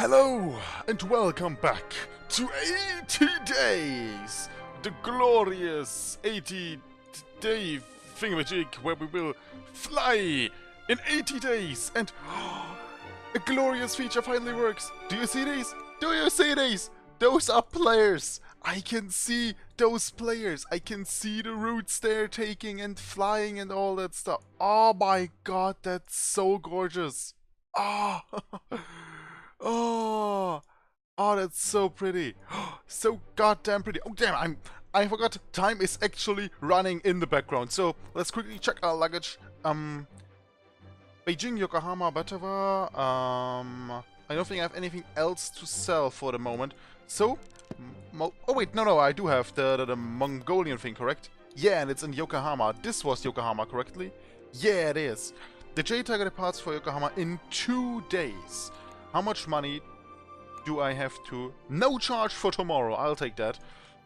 Hello and welcome back to 80 Days! The glorious 80-day thingamajig where we will fly in 80 days and a glorious feature finally works! Do you see these? Do you see these? Those are players! I can see those players! I can see the routes they're taking and flying and all that stuff. Oh my god, that's so gorgeous! Oh! Oh, oh, that's so pretty. So goddamn pretty. Oh damn, I forgot time is actually running in the background. So let's quickly check our luggage. Beijing, Yokohama, Batawa. I don't think I have anything else to sell for the moment. So, oh wait, no, I do have the Mongolian thing, correct? Yeah, and it's in Yokohama. This was Yokohama, correctly? Yeah, it is. The J-Tiger departs for Yokohama in 2 days. How much money do I have to... No charge for tomorrow, I'll take that.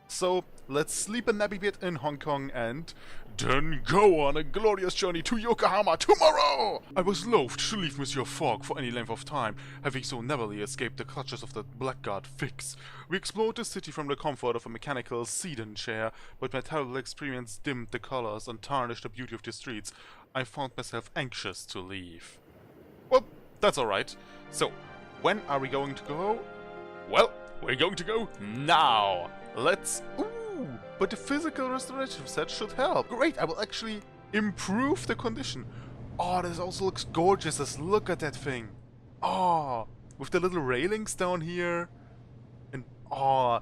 So, let's sleep and nap a bit in Hong Kong and then go on a glorious journey to Yokohama tomorrow! I was loath to leave Monsieur Fogg for any length of time, having so narrowly escaped the clutches of that blackguard Fix. We explored the city from the comfort of a mechanical sedan chair, but my terrible experience dimmed the colors and tarnished the beauty of the streets. I found myself anxious to leave. Well, that's alright. So, when are we going to go? Well, we're going to go now! Let's... Ooh! But the physical restorative set should help. Great, I will actually improve the condition. Oh, this also looks gorgeous. Let's look at that thing. Oh, with the little railings down here. And oh,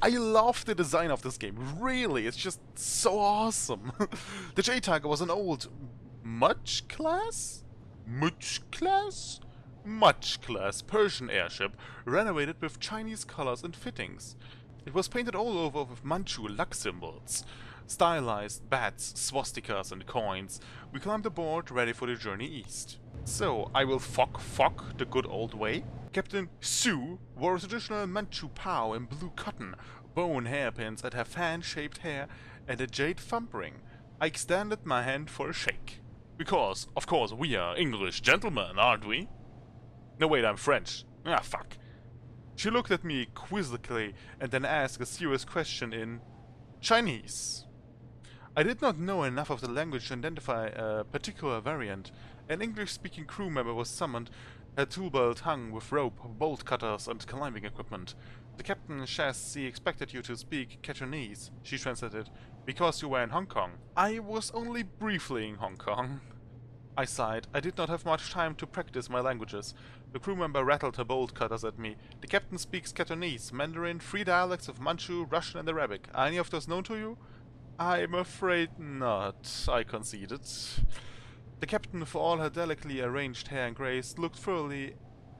I love the design of this game. Really, it's just so awesome. The J-Tiger was an old... Much class Persian airship, renovated with Chinese colors and fittings. It was painted all over with Manchu luck symbols, stylized bats, swastikas and coins. We climbed aboard, ready for the journey east. So, I will fock the good old way. Captain Su wore a traditional Manchu pow in blue cotton, bone hairpins and her fan-shaped hair, and a jade thumb ring. I extended my hand for a shake. Because, of course, we are English gentlemen, aren't we? No, wait, I'm French. Ah, fuck. She looked at me quizzically and then asked a serious question in Chinese. I did not know enough of the language to identify a particular variant. An English-speaking crew member was summoned, her tool belt hung with rope, bolt cutters and climbing equipment. The captain chassis expected you to speak Cantonese, she translated, because you were in Hong Kong. I was only briefly in Hong Kong. I sighed. I did not have much time to practice my languages. The crew member rattled her bolt cutters at me. The captain speaks Cantonese, Mandarin, 3 dialects of Manchu, Russian and Arabic. Are any of those known to you? I'm afraid not, I conceded. The captain, for all her delicately arranged hair and grace, looked thoroughly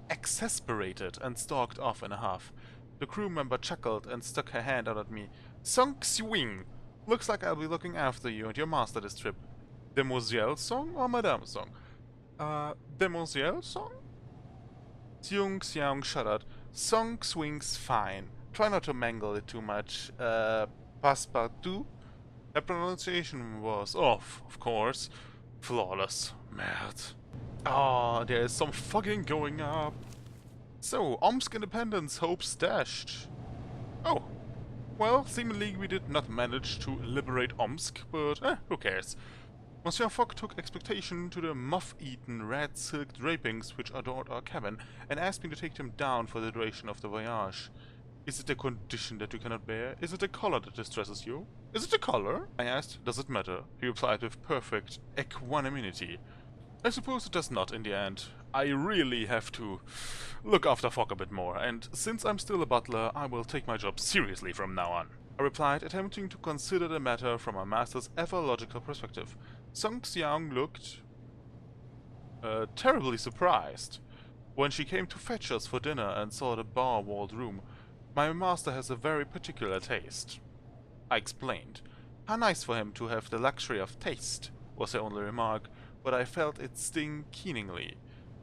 exasperated and stalked off in a huff. The crew member chuckled and stuck her hand out at me. Song Swing! Looks like I'll be looking after you and your master this trip. Demoiselle song or Madame song? Demoiselle song? Xiong Xiang shuddered. Song swings fine. Try not to mangle it too much. Passepartout? Her pronunciation was off, of course. Flawless. Merde. Ah, there is some fucking going up. So, Omsk independence hopes dashed. Oh. Well, seemingly we did not manage to liberate Omsk, but who cares? Monsieur Fogg took expectation to the moth-eaten red silk drapings which adorned our cabin, and asked me to take them down for the duration of the voyage. Is it a condition that you cannot bear? Is it a color that distresses you? Is it a color? I asked. Does it matter? He replied with perfect equanimity. I suppose it does not in the end. I really have to look after Fogg a bit more, and since I'm still a butler, I will take my job seriously from now on. I replied, attempting to consider the matter from my master's ever-logical perspective. Song Xiang looked terribly surprised when she came to fetch us for dinner and saw the bar-walled room. My master has a very particular taste. I explained. How nice for him to have the luxury of taste, was her only remark, but I felt it sting keeningly,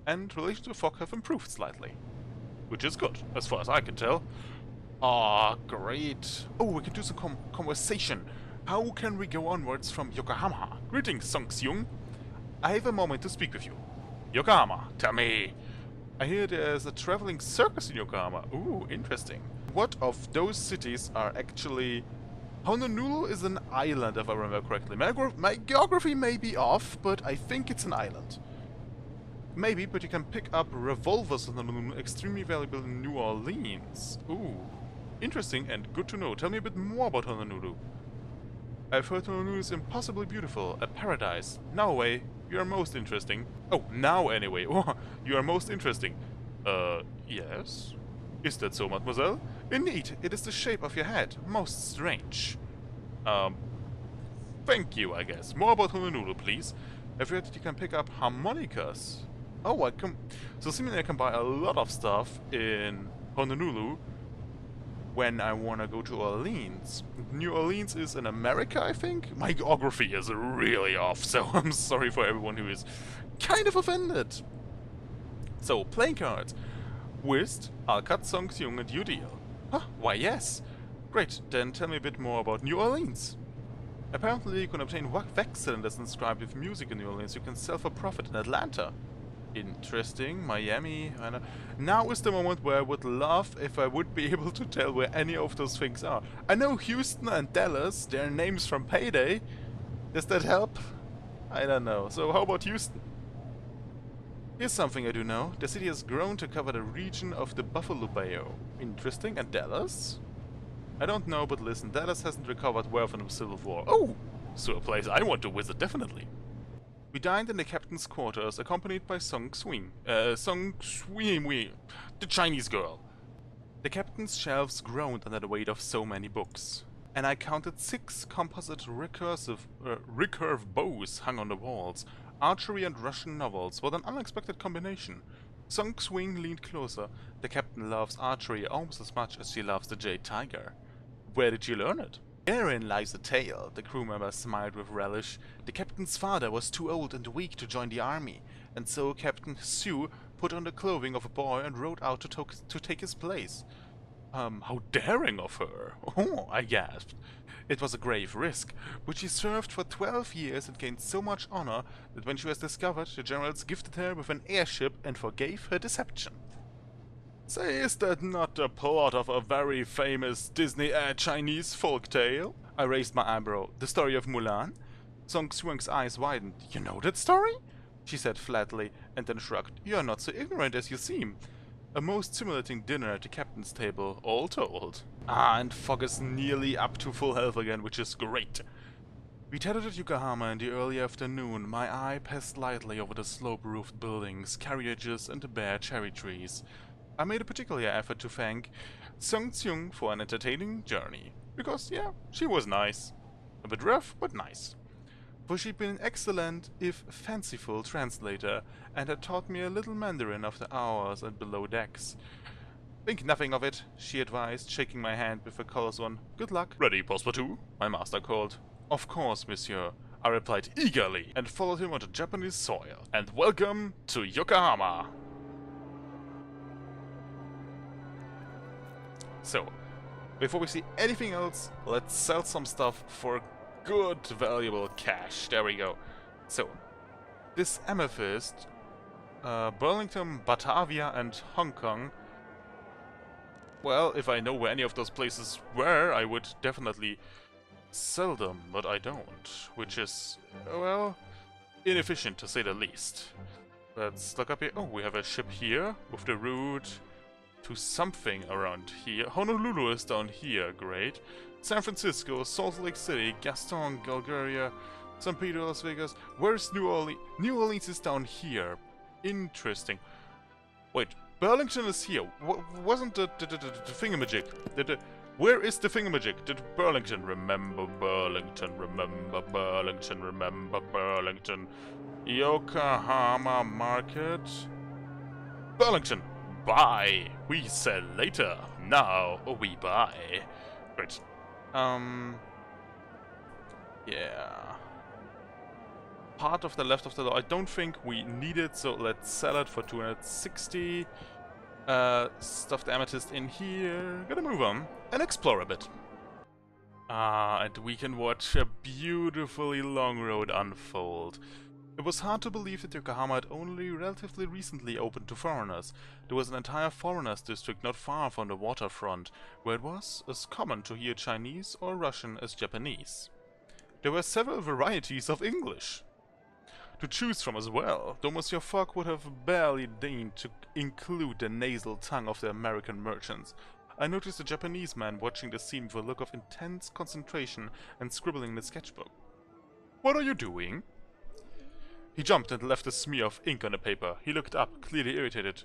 and relations with Fogg have improved slightly. Which is good, as far as I can tell. Ah, great. Oh, we can do some conversation. How can we go onwards from Yokohama? Greetings, Song Xiong. I have a moment to speak with you. Yokohama, tell me, I hear there's a traveling circus in Yokohama. Ooh, interesting. What of those cities are actually... Honolulu is an island, if I remember correctly. My geography may be off, but I think it's an island. Maybe, but you can pick up revolvers in Honolulu, extremely valuable in New Orleans. Ooh, interesting and good to know. Tell me a bit more about Honolulu. I've heard Honolulu is impossibly beautiful, a paradise. Now away, you are most interesting. Oh, now anyway. Oh, you are most interesting. Yes? Is that so, mademoiselle? Indeed, it is the shape of your head. Most strange. Thank you, I guess. More about Honolulu, please. I've heard that you can pick up harmonicas. Oh, I can... So seemingly I can buy a lot of stuff in Honolulu when I wanna go to Orleans. New Orleans is in America, I think? My geography is really off, so I'm sorry for everyone who is kind of offended. So, playing cards. Whist, Alcat, Song-Kyung, and Udeal. Huh, why yes. Great, then tell me a bit more about New Orleans. Apparently you can obtain wax cylinders inscribed with music in New Orleans you can sell for profit in Atlanta. Interesting, Miami, now is the moment where I would love if I would be able to tell where any of those things are. I know Houston and Dallas, they're names from Payday. Does that help? I don't know. So how about Houston? Here's something I do know. The city has grown to cover the region of the Buffalo Bayou. Interesting. And Dallas? I don't know, but listen, Dallas hasn't recovered well from the Civil War. Oh! So a place I want to visit, definitely. We dined in the captain's quarters, accompanied by Song Swing. The Chinese girl. The captain's shelves groaned under the weight of so many books. And I counted 6 composite recurve bows hung on the walls. Archery and Russian novels. What an unexpected combination. Song Swing leaned closer. The captain loves archery almost as much as she loves the jade tiger. Where did you learn it? Therein lies the tale, the crew member smiled with relish. The captain's father was too old and weak to join the army, and so Captain Sue put on the clothing of a boy and rode out to take his place. How daring of her! Oh, I gasped. It was a grave risk, but she served for 12 years and gained so much honor that when she was discovered, the generals gifted her with an airship and forgave her deception. Say, is that not the plot of a very famous Disney Chinese folktale? I raised my eyebrow. The story of Mulan? Song Swing's eyes widened. You know that story? She said flatly, and then shrugged. You are not so ignorant as you seem. A most stimulating dinner at the captain's table, all told. Ah, and Fogg is nearly up to full health again, which is great. We tethered at Yokohama in the early afternoon. My eye passed lightly over the slope-roofed buildings, carriages, and the bare cherry trees. I made a particular effort to thank Sung Tseung for an entertaining journey. Because, yeah, she was nice. A bit rough, but nice. For she'd been an excellent, if fanciful, translator, and had taught me a little Mandarin of the hours and below decks. Think nothing of it, she advised, shaking my hand with a callous one. Good luck. Ready, Passepartout? My master called. Of course, monsieur, I replied eagerly, and followed him onto Japanese soil. And welcome to Yokohama! So, before we see anything else, let's sell some stuff for good, valuable cash. There we go. So, this amethyst, Burlington, Batavia, and Hong Kong. Well, if I know where any of those places were, I would definitely sell them, but I don't. Which is, well, inefficient to say the least. Let's look up here. Oh, we have a ship here with the route to something around here. Honolulu is down here, great. San Francisco, Salt Lake City, Gaston, Bulgaria, San Pedro, Las Vegas. Where's New Orleans? New Orleans is down here. Interesting. Wait, Burlington is here. Wasn't the thingamajig? Where is the thingamajig? Did Burlington remember Burlington? Remember Burlington? Remember Burlington? Yokohama Market? Burlington! Buy! We sell later. Now we buy. Great. Yeah. Part of the left of the door. I don't think we need it, so let's sell it for 260. Stuff the amethyst in here. Gonna move on and explore a bit. And we can watch a beautifully long road unfold. It was hard to believe that Yokohama had only relatively recently opened to foreigners. There was an entire foreigners district not far from the waterfront, where it was as common to hear Chinese or Russian as Japanese. There were several varieties of English to choose from as well, though Monsieur Fogg would have barely deigned to include the nasal tongue of the American merchants. I noticed a Japanese man watching the scene with a look of intense concentration and scribbling in his sketchbook. "What are you doing?" He jumped and left a smear of ink on the paper. He looked up, clearly irritated.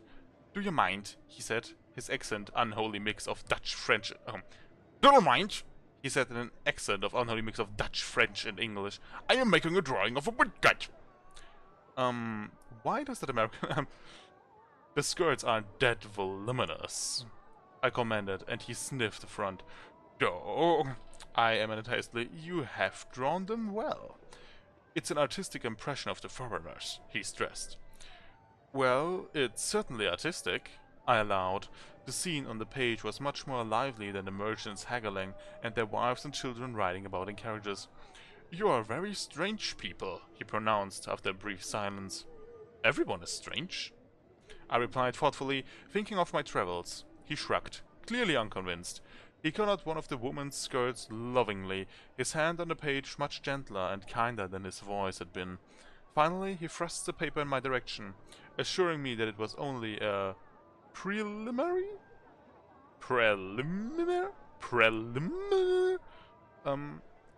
"Do you mind?" he said, his accent unholy mix of Dutch, French... "Do you mind?" he said in an accent of unholy mix of Dutch, French and English. "I am making a drawing of a woodcut." Why does that American... "The skirts aren't that voluminous," I commented, and he sniffed the front. "Oh, I am hastily. You have drawn them well. It's an artistic impression of the foreigners," he stressed. "Well, it's certainly artistic," I allowed. The scene on the page was much more lively than the merchants haggling and their wives and children riding about in carriages. "You are very strange people," he pronounced after a brief silence. "Everyone is strange," I replied thoughtfully, thinking of my travels. He shrugged, clearly unconvinced. He colored one of the woman's skirts lovingly, his hand on the page much gentler and kinder than his voice had been. Finally, he thrust the paper in my direction, assuring me that it was only a preliminary?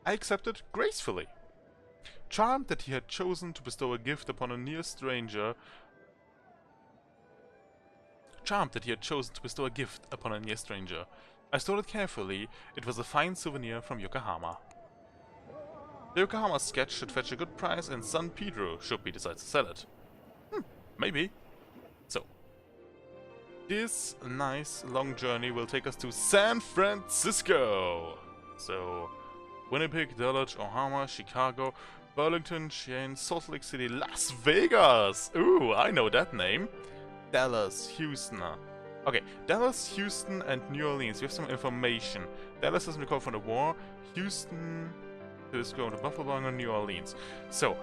I accepted gracefully. Charmed that he had chosen to bestow a gift upon a near stranger, I stole it carefully. It was a fine souvenir from Yokohama. The Yokohama sketch should fetch a good price in San Pedro, should we decide to sell it. Maybe. So, this nice long journey will take us to San Francisco. So, Winnipeg, Dulwich, Omaha, Chicago, Burlington, Cheyenne, Salt Lake City, Las Vegas. Ooh, I know that name. Dallas, Houston. Okay, Dallas, Houston, and New Orleans. We have some information. Dallas doesn't recover from the war. Houston is going to Buffalo and New Orleans. So,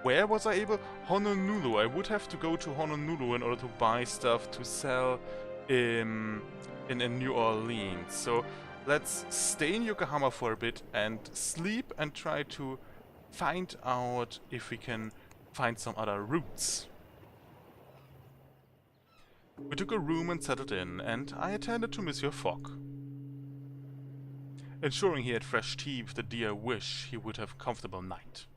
where was I able? Honolulu. I would have to go to Honolulu in order to buy stuff to sell in New Orleans. So, let's stay in Yokohama for a bit and sleep and try to find out if we can find some other routes. We took a room and settled in, and I attended to Monsieur Fogg, ensuring he had fresh tea with the dear wish he would have a comfortable night.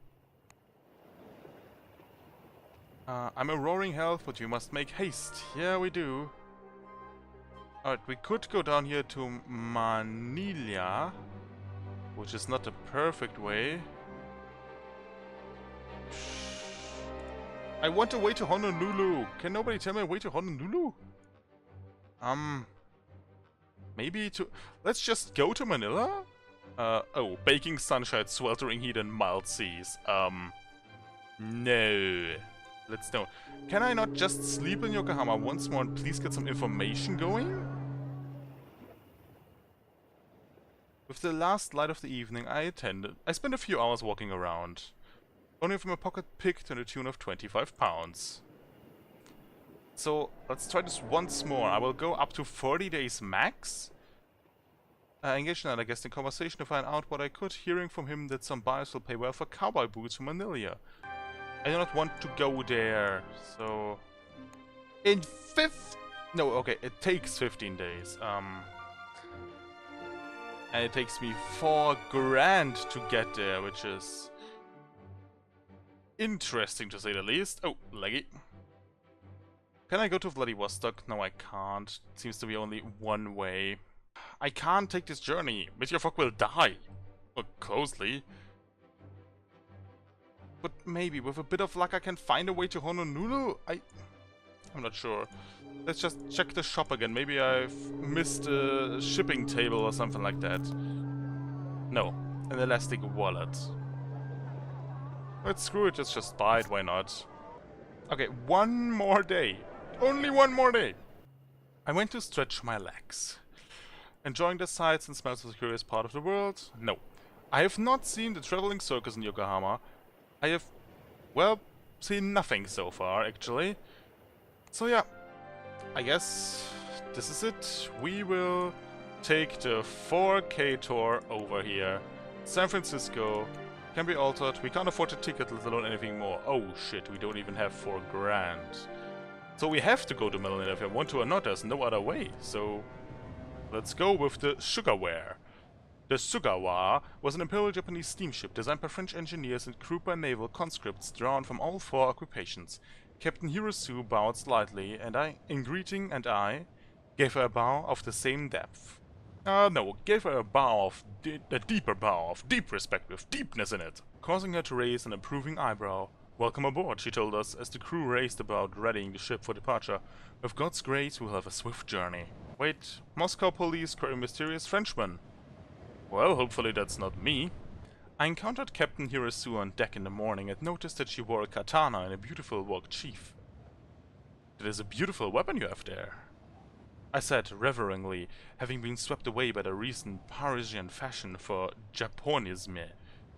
I'm a roaring health, but you must make haste. Yeah, we do. Alright, we could go down here to Manila, which is not the perfect way. I want a way to Honolulu. Can nobody tell me a way to Honolulu? Maybe to... Let's just go to Manila? Oh, baking sunshine, sweltering heat and mild seas. No. Let's know. Can I not just sleep in Yokohama once more and please get some information going? With the last light of the evening, I spent a few hours walking around. Only from a pocket pick to the tune of 25 pounds. So, let's try this once more. I will go up to 40 days max. Engage in another guest in conversation to find out what I could, hearing from him that some buyers will pay well for cowboy boots from Manila. I do not want to go there, so... No, okay, it takes 15 days. And it takes me 4 grand to get there, which is... interesting to say the least. Oh, laggy. Can I go to Vladivostok? No, I can't. It seems to be only one way. I can't take this journey. Monsieur Fogg will die. Or closely. But maybe with a bit of luck I can find a way to Honolulu? I'm not sure. Let's just check the shop again. Maybe I've missed a shipping table or something like that. No. An elastic wallet. Let's screw it, let's just buy it, why not? Okay, one more day. Only one more day. I went to stretch my legs. Enjoying the sights and smells of the curious part of the world? No. I have not seen the traveling circus in Yokohama. I have, well, seen nothing so far, actually. So yeah, I guess this is it. We will take the 4K tour over here. San Francisco can be altered. We can't afford a ticket, let alone anything more. Oh shit, we don't even have 4 grand. So we have to go to Melanie if I want to or not. There's no other way. So let's go with the Sugarware. The Sugawa was an Imperial Japanese steamship designed by French engineers and crewed by naval conscripts drawn from all 4 occupations. Captain Hirosu bowed slightly, and in greeting, and I gave her a bow of the same depth. No, gave her a bow of a deeper bow of deep respect with deepness in it, causing her to raise an approving eyebrow. Welcome aboard, she told us, as the crew raced about readying the ship for departure. With God's grace, we'll have a swift journey. Wait, Moscow police carrying mysterious Frenchman. Well, hopefully that's not me. I encountered Captain Hirosu on deck in the morning and noticed that she wore a katana and a beautiful walk chief. It is a beautiful weapon you have there, I said reveringly, having been swept away by the recent Parisian fashion for Japonisme.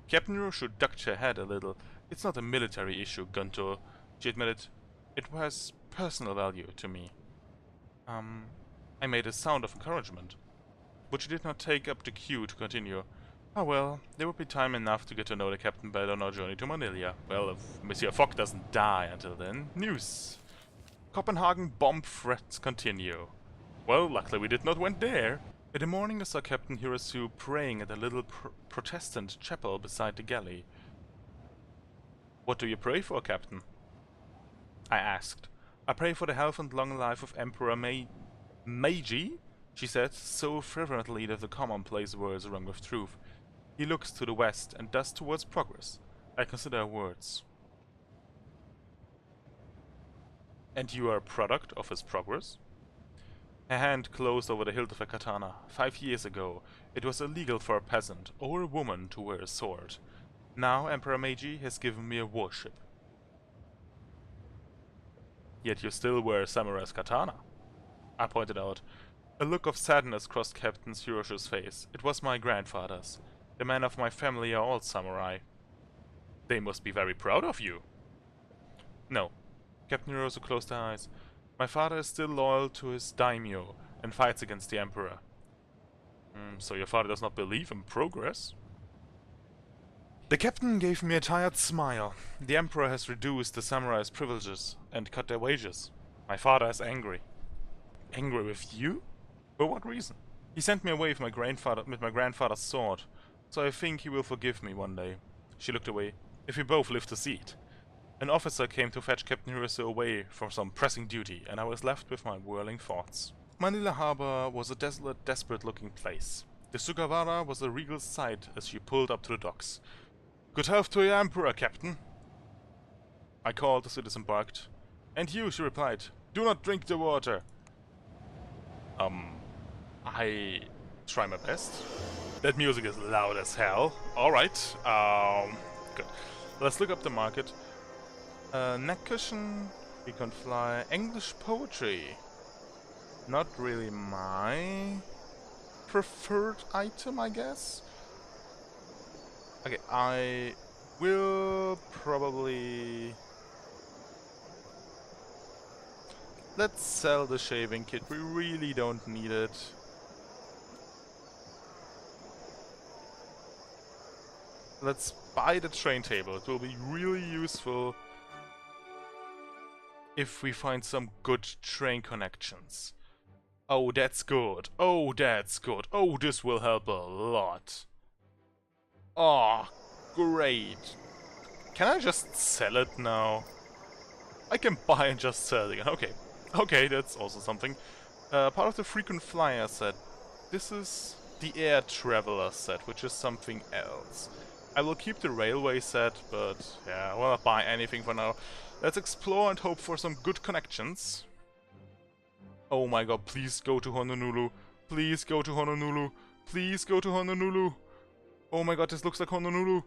Captain Hirosu ducked her head a little. It's not a military issue, Gunto, she admitted. It has personal value to me. I made a sound of encouragement, but she did not take up the cue to continue. Oh well, there would be time enough to get to know the captain better on our journey to Manila. Well, if Monsieur Fogg doesn't die until then. News. Copenhagen bomb threats continue. Well, luckily we did not went there. In the morning I saw Captain Hirosu praying at a little Protestant chapel beside the galley. What do you pray for, Captain? I asked. I pray for the health and long life of Emperor Meiji, she said, so fervently that the commonplace words rung with truth. He looks to the west and thus towards progress. I consider her words. And you are a product of his progress? Her hand closed over the hilt of her katana. 5 years ago, it was illegal for a peasant or a woman to wear a sword. Now Emperor Meiji has given me a warship. Yet you still wear a samurai's katana, I pointed out. A look of sadness crossed Captain Hirosu's face. It was my grandfather's. The men of my family are all samurai. They must be very proud of you. No. Captain Hirosu closed her eyes. My father is still loyal to his daimyo and fights against the Emperor. So your father does not believe in progress? The captain gave me a tired smile. The Emperor has reduced the samurai's privileges and cut their wages. My father is angry. Angry with you? For what reason? He sent me away with my grandfather's sword, so I think he will forgive me one day. She looked away. If we both live to see it. An officer came to fetch Captain Hirosu away from some pressing duty, and I was left with my whirling thoughts. Manila Harbor was a desolate, desperate-looking place. The Sugawara was a regal sight as she pulled up to the docks. Good health to your Emperor, Captain, I called as it disembarked. And you, she replied. Do not drink the water. I try my best. That music is loud as hell. Alright, good. Let's look up the market. Neck cushion, we can fly. English poetry. Not really my preferred item, I guess. Okay, I will probably... Let's sell the shaving kit, we really don't need it. Let's buy the train table, it will be really useful if we find some good train connections. Oh, that's good. Oh, that's good. Oh, this will help a lot. Oh, great. Can I just sell it now? I can buy and just sell it again. Okay. Okay, that's also something. Part of the frequent flyer set. This is the air traveler set, which is something else. I will keep the railway set, but yeah, I will not buy anything for now. Let's explore and hope for some good connections. Oh my god, please go to Honolulu. Please go to Honolulu. Please go to Honolulu. Oh my god, this looks like Honolulu.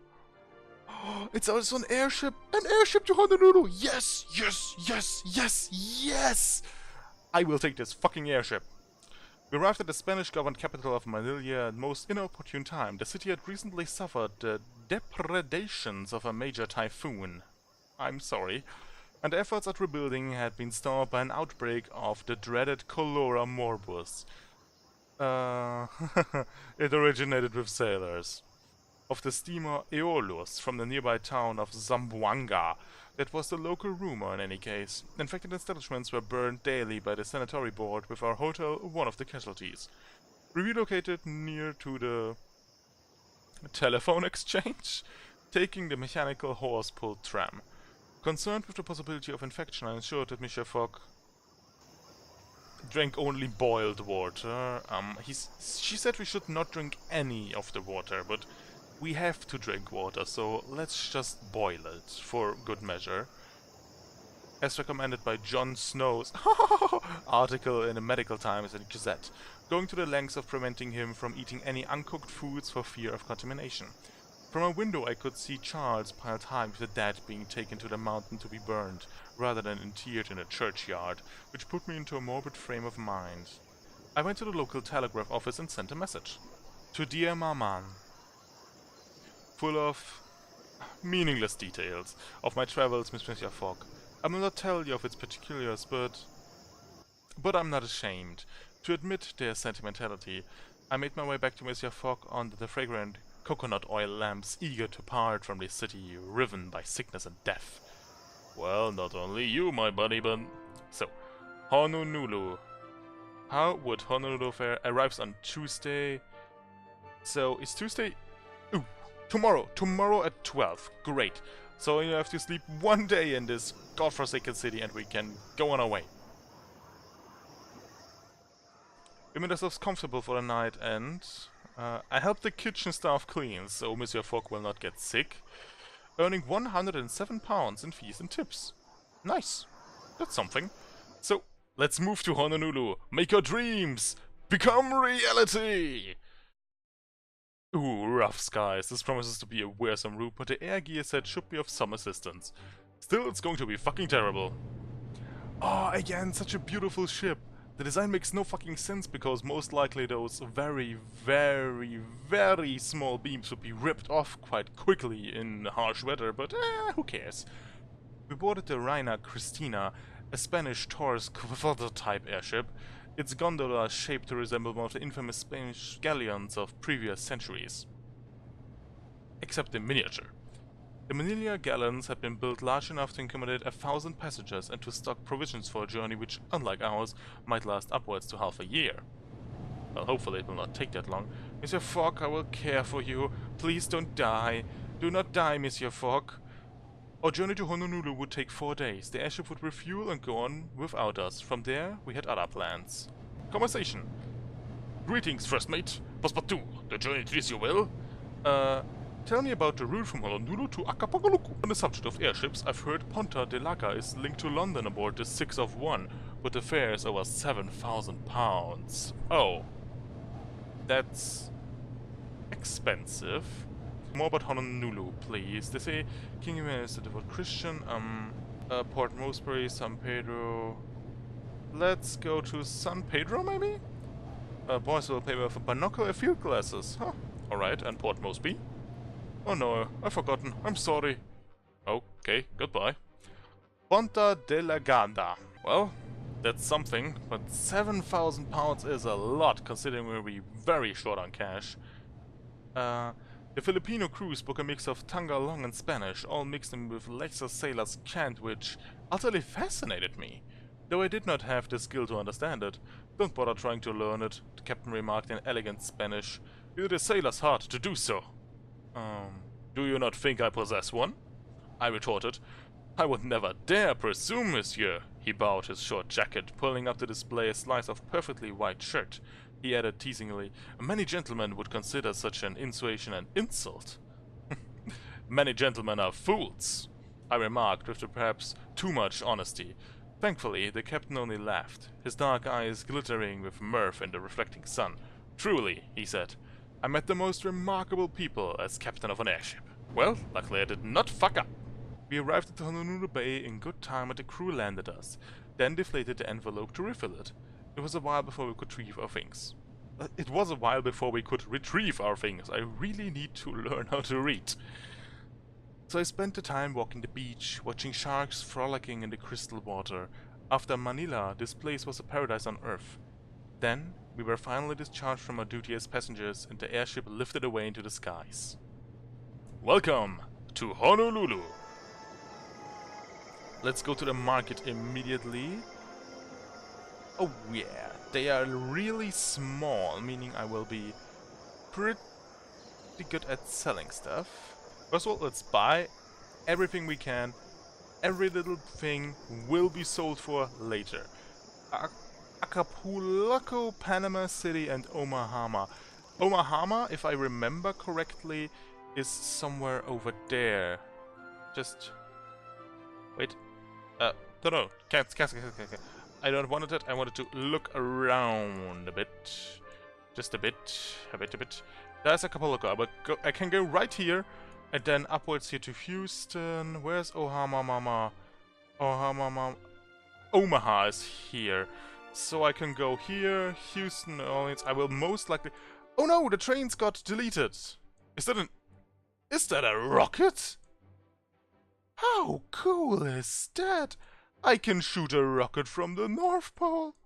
It's also an airship. An airship to Honolulu. Yes, yes, yes, yes, yes. I will take this fucking airship. We arrived at the Spanish-governed capital of Manila at most inopportune time. The city had recently suffered the depredations of a major typhoon. I'm sorry. And efforts at rebuilding had been stalled by an outbreak of the dreaded cholera morbus. It originated with sailors of the steamer Aeolus from the nearby town of Zamboanga. That was the local rumor in any case. Infected establishments were burned daily by the sanitary board, with our hotel one of the casualties. We relocated near to the telephone exchange, taking the mechanical horse-pulled tram. Concerned with the possibility of infection, I ensured that Monsieur Fogg drank only boiled water. She said we should not drink any of the water, but we have to drink water, so let's just boil it for good measure. As recommended by Jon Snow's article in the Medical Times and Gazette, going to the lengths of preventing him from eating any uncooked foods for fear of contamination. From a window I could see Charles piled high with the dead being taken to the mountain to be burned, rather than interred in a churchyard, which put me into a morbid frame of mind. I went to the local telegraph office and sent a message. To dear Maman. Full of meaningless details of my travels, Miss Monsieur Fogg. I will not tell you of its particulars, but I'm not ashamed to admit their sentimentality. I made my way back to Monsieur Fogg under the fragrant coconut oil lamps, eager to part from this city riven by sickness and death. Well, not only you, my buddy, but... So, Honolulu. How would Honolulu fare? Arrives on Tuesday. So, is Tuesday... Ooh, tomorrow at 12. Great. So you have to sleep one day in this godforsaken city and we can go on our way. We made ourselves comfortable for the night and I helped the kitchen staff clean, so Monsieur Fogg will not get sick, earning £107 in fees and tips. Nice. That's something. So, let's move to Honolulu. Make your dreams become reality! Ooh, rough skies. This promises to be a wearisome route, but the air gear set should be of some assistance. Still, it's going to be fucking terrible. Oh, again, such a beautiful ship. The design makes no fucking sense because most likely those very, very, very small beams would be ripped off quite quickly in harsh weather, but who cares? We boarded the Reina Cristina, a Spanish Taurus Quadra-type airship. Its gondola shaped to resemble one of the infamous Spanish galleons of previous centuries. Except in miniature. The Manila galleons had been built large enough to accommodate 1,000 passengers and to stock provisions for a journey which, unlike ours, might last upwards to half a year. Well, hopefully it will not take that long. Monsieur Fogg, I will care for you. Please don't die. Do not die, Monsieur Fogg. Our journey to Honolulu would take 4 days. The airship would refuel and go on without us. From there, we had other plans. Conversation. Greetings, first mate. Passepartout, the journey treats you well? Tell me about the route from Honolulu to Acapulco. On the subject of airships, I've heard Ponta de Laga is linked to London aboard the 6 of 1, but the fare is over £7,000. Oh. That's expensive. More about Honolulu, please. They say King is a devout Christian. Port Moresby, San Pedro. Let's go to San Pedro, maybe? Boys will pay with binocular field glasses. Huh. Alright, and Port Moresby? Oh no, I've forgotten. I'm sorry. Okay, goodbye. Ponta de la Ganda. Well, that's something, but £7,000 is a lot considering we'll be very short on cash. The Filipino crew spoke a mix of Tagalog and Spanish, all mixed in with Lexus sailors' chant, which utterly fascinated me, though I did not have the skill to understand it. Don't bother trying to learn it, the captain remarked in elegant Spanish. It is a sailor's heart to do so. Do you not think I possess one? I retorted. I would never dare presume, monsieur. He bowed his short jacket, pulling up to display a slice of perfectly white shirt. He added teasingly, many gentlemen would consider such an insinuation an insult. Many gentlemen are fools, I remarked with perhaps too much honesty. Thankfully, the captain only laughed, his dark eyes glittering with mirth in the reflecting sun. Truly, he said, I met the most remarkable people as captain of an airship. Well, luckily I did not fuck up. We arrived at Honolulu Bay in good time and the crew landed us, then deflated the envelope to refill it. It was a while before we could retrieve our things. It was a while before we could retrieve our things. I really need to learn how to read. So I spent the time walking the beach, watching sharks frolicking in the crystal water. After Manila, this place was a paradise on Earth. Then, we were finally discharged from our duty as passengers and the airship lifted away into the skies. Welcome to Honolulu! Let's go to the market immediately. Oh yeah, they are really small, meaning I will be pretty good at selling stuff. First of all, let's buy everything we can. Every little thing will be sold for later. Acapulco, Panama City and Omaha. Omaha, if I remember correctly, is somewhere over there. Just... wait. No. Can't. I don't want it. I wanted to look around a bit. Just a bit. There's Acapulco. I can go right here and then upwards here to Houston. Where's Omaha? Omaha is here. So I can go here, Houston, New Orleans. I will most likely... Oh no, the trains got deleted. Is that a rocket? How cool is that? I can shoot a rocket from the North Pole.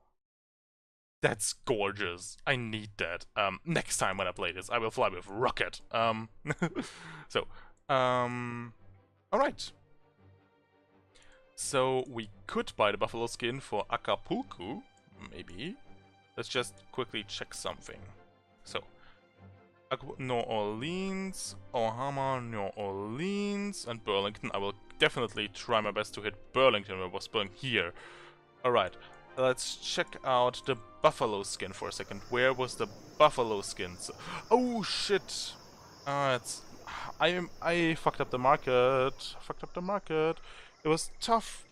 That's gorgeous. I need that. Next time when I play this, I will fly with rocket. Alright. So, we could buy the buffalo skin for Acapulco, maybe. Let's just quickly check something. So, New Orleans, Omaha, New Orleans, and Burlington. I will definitely try my best to hit Burlington. I was Burlington here. Alright, let's check out the buffalo skin for a second. Where was the buffalo skin? Oh shit! I fucked up the market. It was tough.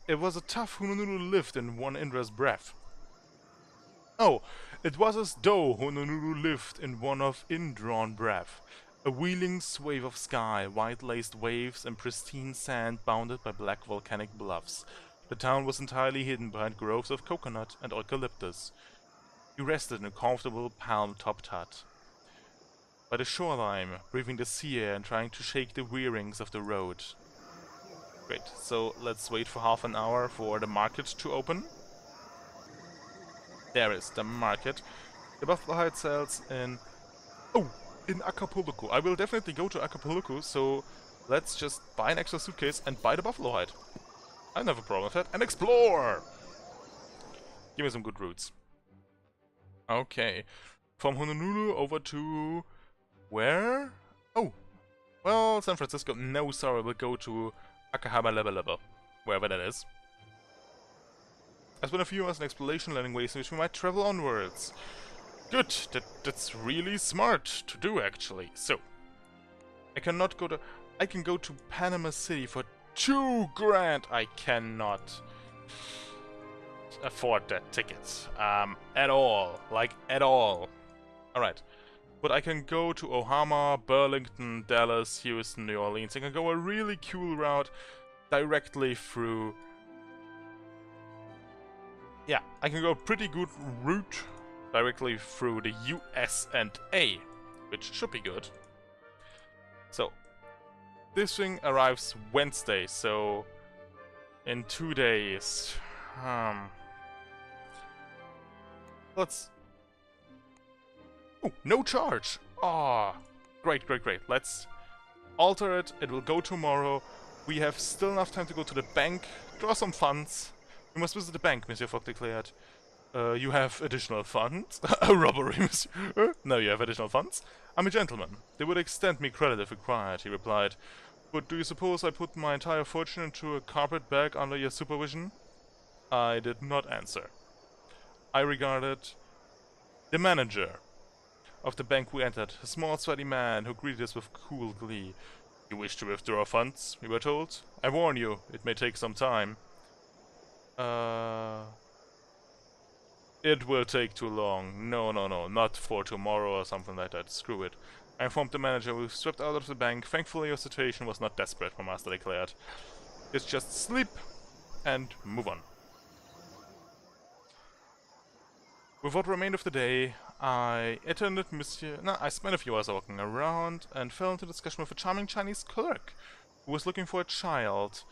It was a tough Honolulu lived in one Indra's breath. Oh, it was as though Honolulu lived in one of indrawn breath. A wheeling swathe of sky, white-laced waves and pristine sand bounded by black volcanic bluffs. The town was entirely hidden behind groves of coconut and eucalyptus. You rested in a comfortable palm-topped hut. By the shoreline, breathing the sea air and trying to shake the wearings of the road. Great, so let's wait for half an hour for the market to open. There is the market. The buffalo hide sells in... Oh! In Acapulco. I will definitely go to Acapulco, so let's just buy an extra suitcase and buy the buffalo hide. I don't have a problem with that. And explore! Give me some good routes. Okay. From Honolulu over to... where? Oh! Well, San Francisco. No, sorry, we'll go to Akahabalabalaba. Wherever that is. I spent a few hours in exploration learning ways in which we might travel onwards. Good, that's really smart to do actually. So, I can go to Panama City for $2,000. I cannot afford that ticket. At all. Like, at all. Alright. But I can go to Omaha, Burlington, Dallas, Houston, New Orleans. I can go a really cool route directly through... Yeah, I can go a pretty good route directly through the US and A, which should be good. So, this thing arrives Wednesday, so in 2 days. Let's... Oh, no charge! Ah, great. Let's alter it. It will go tomorrow. We have still enough time to go to the bank, draw some funds. We must visit the bank, Monsieur Fogg declared. You have additional funds? A robbery, monsieur? No, you have additional funds? I'm a gentleman. They would extend me credit if required, he replied. But do you suppose I put my entire fortune into a carpet bag under your supervision? I did not answer. I regarded the manager of the bank we entered, a small sweaty man who greeted us with cool glee. You wish to withdraw funds, we were told. I warn you, it may take some time. It will take too long. No, not for tomorrow or something like that. Screw it. I informed the manager who swept out of the bank. Thankfully, your situation was not desperate, my master declared. It's just sleep and move on. With what remained of the day, I attended Monsieur... No, I spent a few hours walking around and fell into discussion with a charming Chinese clerk who was looking for a child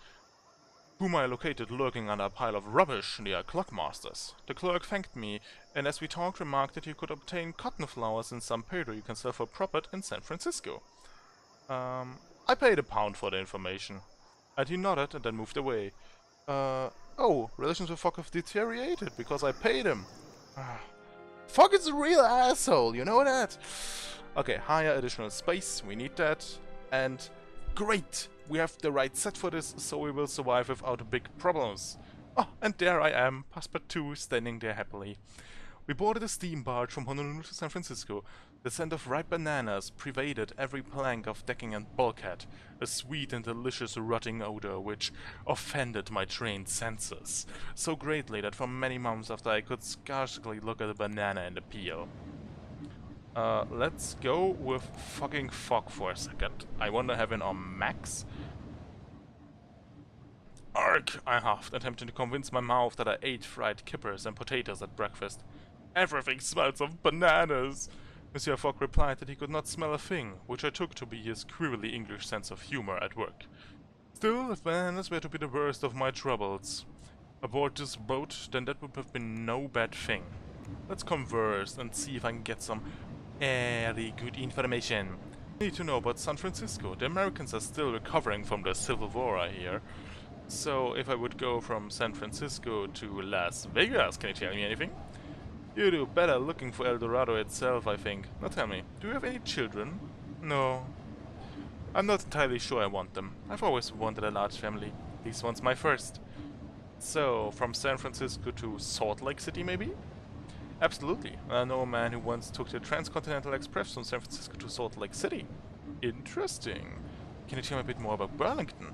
whom I located lurking under a pile of rubbish near Clockmaster's. The clerk thanked me, and as we talked remarked that you could obtain cotton flowers in San Pedro you can sell for profit in San Francisco. I paid £1 for the information. And he nodded and then moved away. Oh, relations with Fogg have deteriorated because I paid him. Fogg is a real asshole, you know that? Okay, hire additional space, we need that. And great! We have the right set for this, so we will survive without big problems. Oh, and there I am, Passepartout, standing there happily. We boarded a steam barge from Honolulu to San Francisco. The scent of ripe bananas pervaded every plank of decking and bulkhead, a sweet and delicious rotting odor which offended my trained senses, so greatly that for many months after I could scarcely look at a banana in the peel. Let's go with fucking Fogg for a second. I want to have it on max. Arg! I huffed, attempting to convince my mouth that I ate fried kippers and potatoes at breakfast. Everything smells of bananas! Monsieur Fogg replied that he could not smell a thing, which I took to be his queerly English sense of humor at work. Still, if bananas were to be the worst of my troubles aboard this boat, then that would have been no bad thing. Let's converse and see if I can get some very good information. I need to know about San Francisco. The Americans are still recovering from the Civil War, I hear. So, if I would go from San Francisco to Las Vegas, can you tell me anything? You do better looking for El Dorado itself, I think. Now tell me, do you have any children? No. I'm not entirely sure I want them. I've always wanted a large family. This one's my first. So, from San Francisco to Salt Lake City, maybe? Absolutely. I know a man who once took the Transcontinental Express from San Francisco to Salt Lake City. Interesting. Can you tell me a bit more about Burlington?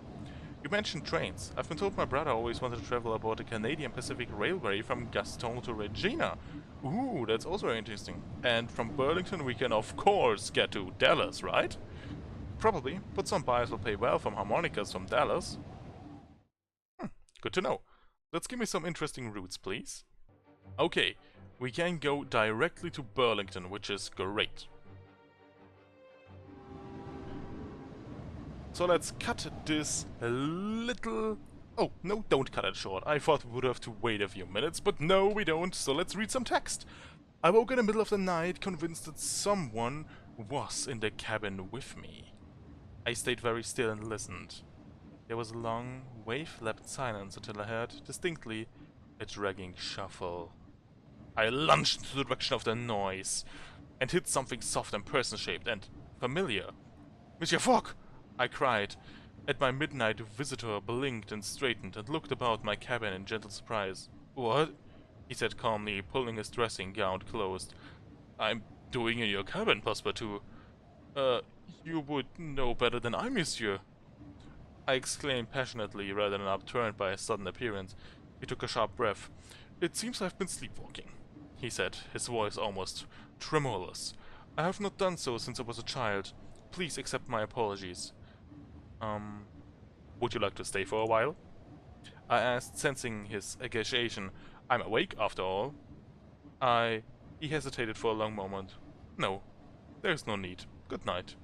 You mentioned trains. I've been told my brother always wanted to travel aboard the Canadian Pacific Railway from Gaston to Regina. Ooh, that's also interesting. And from Burlington we can of course get to Dallas, right? Probably, but some buyers will pay well from harmonicas from Dallas. Good to know. Let's give me some interesting routes, please. Okay, we can go directly to Burlington, which is great. So let's cut this little... Oh, no, don't cut it short. I thought we would have to wait a few minutes, but no, we don't, so let's read some text. I woke in the middle of the night, convinced that someone was in the cabin with me. I stayed very still and listened. There was a long, wave-lapped silence until I heard, distinctly, a dragging shuffle. I lunged into the direction of the noise, and hit something soft and person-shaped and familiar. Monsieur Fogg! I cried. At my midnight visitor blinked and straightened and looked about my cabin in gentle surprise. What? He said calmly, pulling his dressing gown closed. I'm doing in your cabin, Passepartout. You would know better than I, monsieur. I exclaimed passionately, rather than upturned by his sudden appearance. He took a sharp breath. It seems I've been sleepwalking, he said, his voice almost tremulous. I have not done so since I was a child. Please accept my apologies. Would you like to stay for a while? I asked, sensing his agitation. I'm awake, after all. He hesitated for a long moment. No, there's no need. Good night.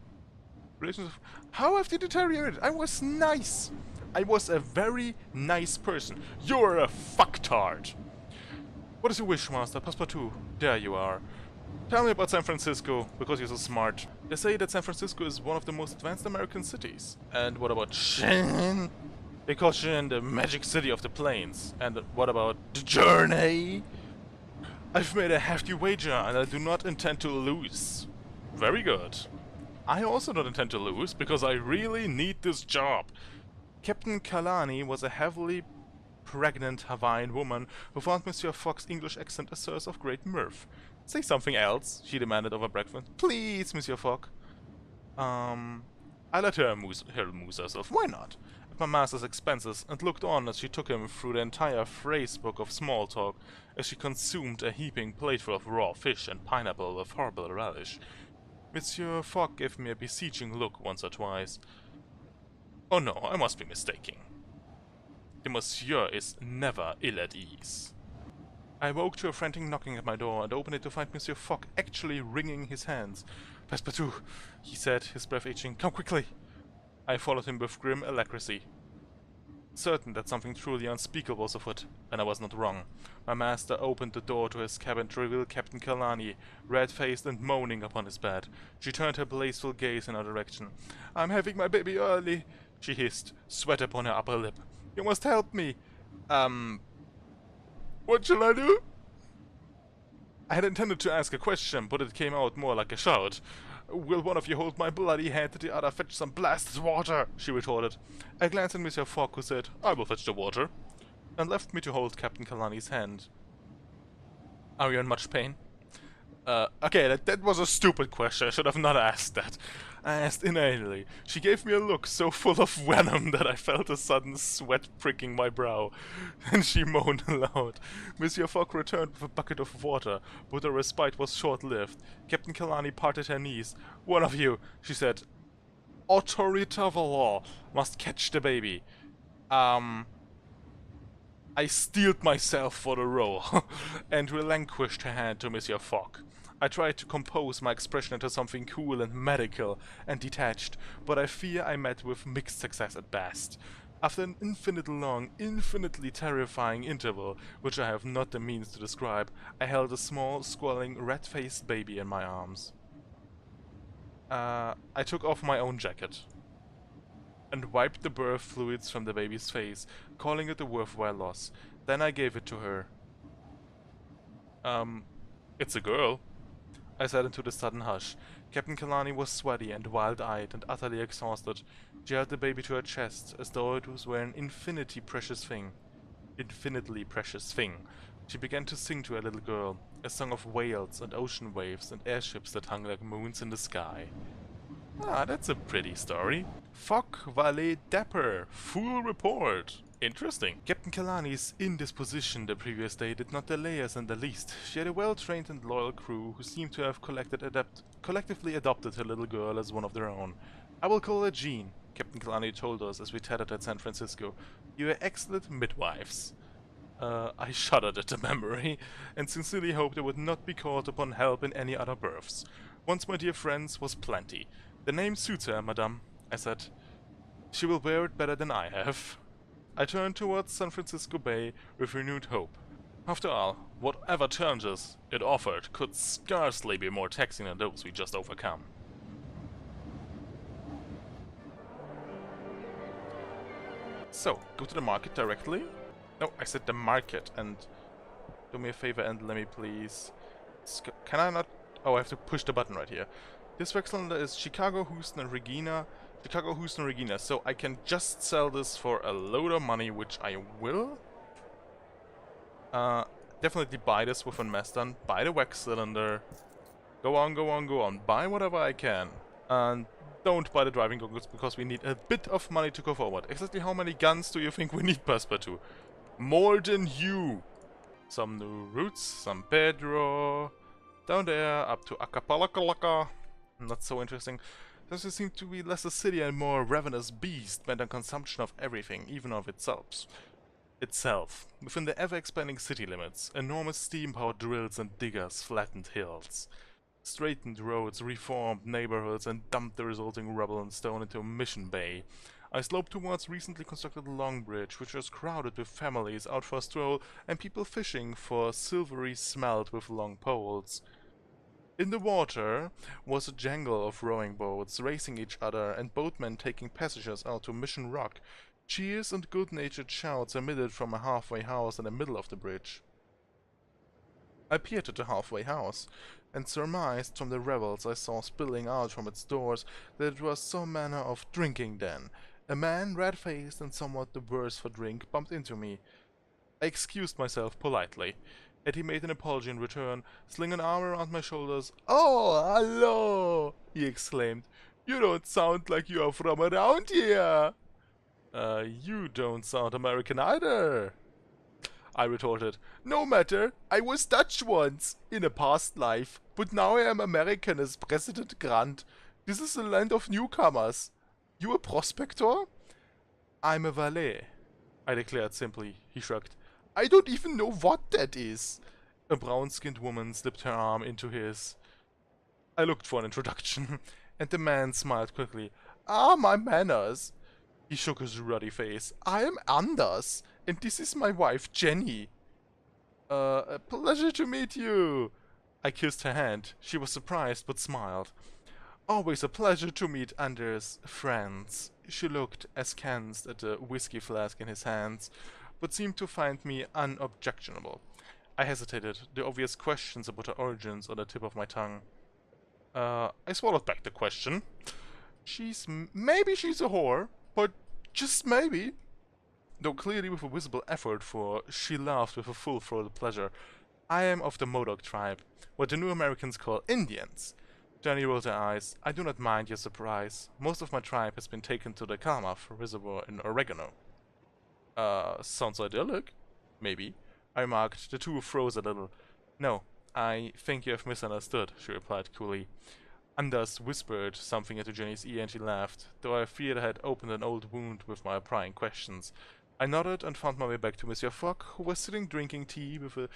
How have they deteriorated? I was nice. I was a very nice person. You're a fucktard. What is your wish, Master Passepartout? There you are. Tell me about San Francisco, because you're so smart. They say that San Francisco is one of the most advanced American cities. And what about Shenzhen? Because Shenzhen, the magic city of the plains. And what about the journey? I've made a hefty wager, and I do not intend to lose. Very good. I also don't intend to lose, because I really need this job. Captain Kalani was a heavily pregnant Hawaiian woman who found Monsieur Fogg's English accent a source of great mirth. Say something else, she demanded over breakfast. Please, Monsieur Fogg. I let her amuse herself. Why not? At my master's expenses, and looked on as she took him through the entire phrase book of small talk, as she consumed a heaping plateful of raw fish and pineapple with horrible relish. Monsieur Fogg gave me a beseeching look once or twice. Oh no, I must be mistaken. The monsieur is never ill at ease. I woke to a frantic knocking at my door and opened it to find Monsieur Fogg actually wringing his hands. "Passepartout," he said, his breath itching. "Come quickly!" I followed him with grim alacrity, certain that something truly unspeakable was afoot, and I was not wrong. My master opened the door to his cabin to reveal Captain Kalani, red-faced and moaning upon his bed. She turned her blissful gaze in our direction. "I'm having my baby early," she hissed, sweat upon her upper lip. "You must help me." What shall I do?" I had intended to ask a question, but it came out more like a shout. "Will one of you hold my bloody hand and the other fetch some blasted water?" she retorted. I glanced at Monsieur Fogg, who said, "I will fetch the water," and left me to hold Captain Kalani's hand. "Are you in much pain?" Okay, that was a stupid question. I should have not asked that. I asked inanely. She gave me a look so full of venom that I felt a sudden sweat pricking my brow. Then she moaned aloud. Monsieur Fogg returned with a bucket of water, but her respite was short-lived. Captain Kalani parted her knees. "One of you," she said, "authority of law, must catch the baby." I steeled myself for the role, and relinquished her hand to Monsieur Fogg. I tried to compose my expression into something cool and medical and detached, but I fear I met with mixed success at best. After an infinitely long, infinitely terrifying interval, which I have not the means to describe, I held a small, squalling, red-faced baby in my arms. I took off my own jacket and wiped the birth fluids from the baby's face, calling it a worthwhile loss. Then I gave it to her. It's a girl," I said into the sudden hush. Captain Kalani was sweaty and wild-eyed and utterly exhausted. She held the baby to her chest, as though it were an infinitely precious thing. She began to sing to her little girl, a song of whales and ocean waves and airships that hung like moons in the sky. Ah, that's a pretty story. Fogg, valet, dapper, full report. Interesting. Captain Kalani's indisposition the previous day did not delay us in the least. She had a well-trained and loyal crew who seemed to have collectively adopted her little girl as one of their own. "I will call her Jean," Captain Kalani told us as we chatted at San Francisco. "You are excellent midwives." I shuddered at the memory, and sincerely hoped I would not be called upon help in any other births. "Once my dear friends was plenty. The name suits her, madame," I said. "She will bear it better than I have." I turned towards San Francisco Bay with renewed hope. After all, whatever challenges it offered could scarcely be more taxing than those we just overcome. So, go to the market directly? No, I said the market, and do me a favor and let me please... Can I not... Oh, I have to push the button right here. This wax cylinder is Chicago, Houston, and Regina. Chicago, Houston, Regina. So I can just sell this for a load of money, which I will. Definitely buy this with when mass done. Buy the wax cylinder. Go on, go on, go on. Buy whatever I can. And don't buy the driving goggles because we need a bit of money to go forward. Exactly how many guns do you think we need, Passepartout? More than you. Some new routes, some Pedro. Down there, up to Acapulco. Not so interesting. There seems to be less a city and more a ravenous beast bent on consumption of everything, even of itself. Within the ever-expanding city limits, enormous steam-powered drills and diggers flattened hills, straightened roads, reformed neighborhoods, and dumped the resulting rubble and stone into Mission Bay. I sloped towards recently constructed Long Bridge, which was crowded with families out for a stroll and people fishing for silvery smelt with long poles. In the water was a jangle of rowing boats racing each other and boatmen taking passengers out to Mission Rock. Cheers and good-natured shouts emitted from a halfway house in the middle of the bridge. I peered at the halfway house, and surmised from the revels I saw spilling out from its doors that it was some manner of drinking den. A man, red-faced and somewhat the worse for drink, bumped into me. I excused myself politely, and he made an apology in return, slinging an arm around my shoulders. "Oh, hello!" he exclaimed. "You don't sound like you are from around here." You don't sound American either," I retorted. "No matter, I was Dutch once, in a past life, but now I am American as President Grant. This is a land of newcomers. You a prospector?" "I'm a valet," I declared simply. He shrugged. I don't even know what that is. A brown-skinned woman slipped her arm into his. I looked for an introduction, and the man smiled quickly. Ah, my manners. He shook his ruddy face. I am Anders, and this is my wife, Jenny. A pleasure to meet you. I kissed her hand. She was surprised, but smiled. Always a pleasure to meet Anders' friends. She looked askance at the whiskey flask in his hands, but seemed to find me unobjectionable. I hesitated, the obvious questions about her origins on the tip of my tongue. I swallowed back the question. Maybe she's a whore, but just maybe. Though clearly with a visible effort, for she laughed with a full-throated pleasure. I am of the Modoc tribe, what the New Americans call Indians. Jenny rolled her eyes. I do not mind your surprise. Most of my tribe has been taken to the Klamath Reservoir in Oregano. Sounds idyllic. Maybe. I remarked. The two froze a little. No, I think you have misunderstood, she replied coolly. Anders whispered something into Jenny's ear and she laughed, though I feared I had opened an old wound with my prying questions. I nodded and found my way back to Monsieur Fogg, who was sitting drinking tea with a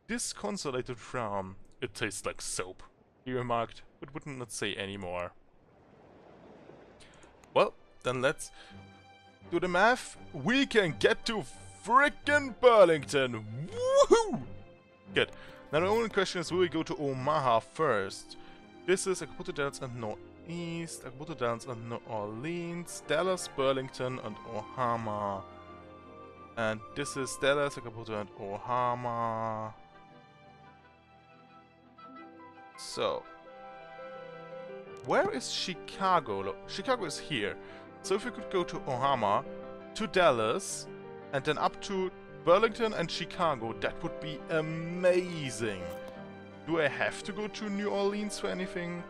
disconsolated frown. It tastes like soap, he remarked, but would not say any more. Well, then let's do the math. We can get to frickin' Burlington! Woohoo! Good. Now the only question is, will we go to Omaha first? This is Acapulco Downs and Northeast, Acapulco Downs and New Orleans, Dallas, Burlington and Omaha. And this is Dallas, Acapulco and Omaha. So, where is Chicago? Chicago is here. So if we could go to Omaha, to Dallas, and then up to Burlington and Chicago, that would be amazing. Do I have to go to New Orleans for anything?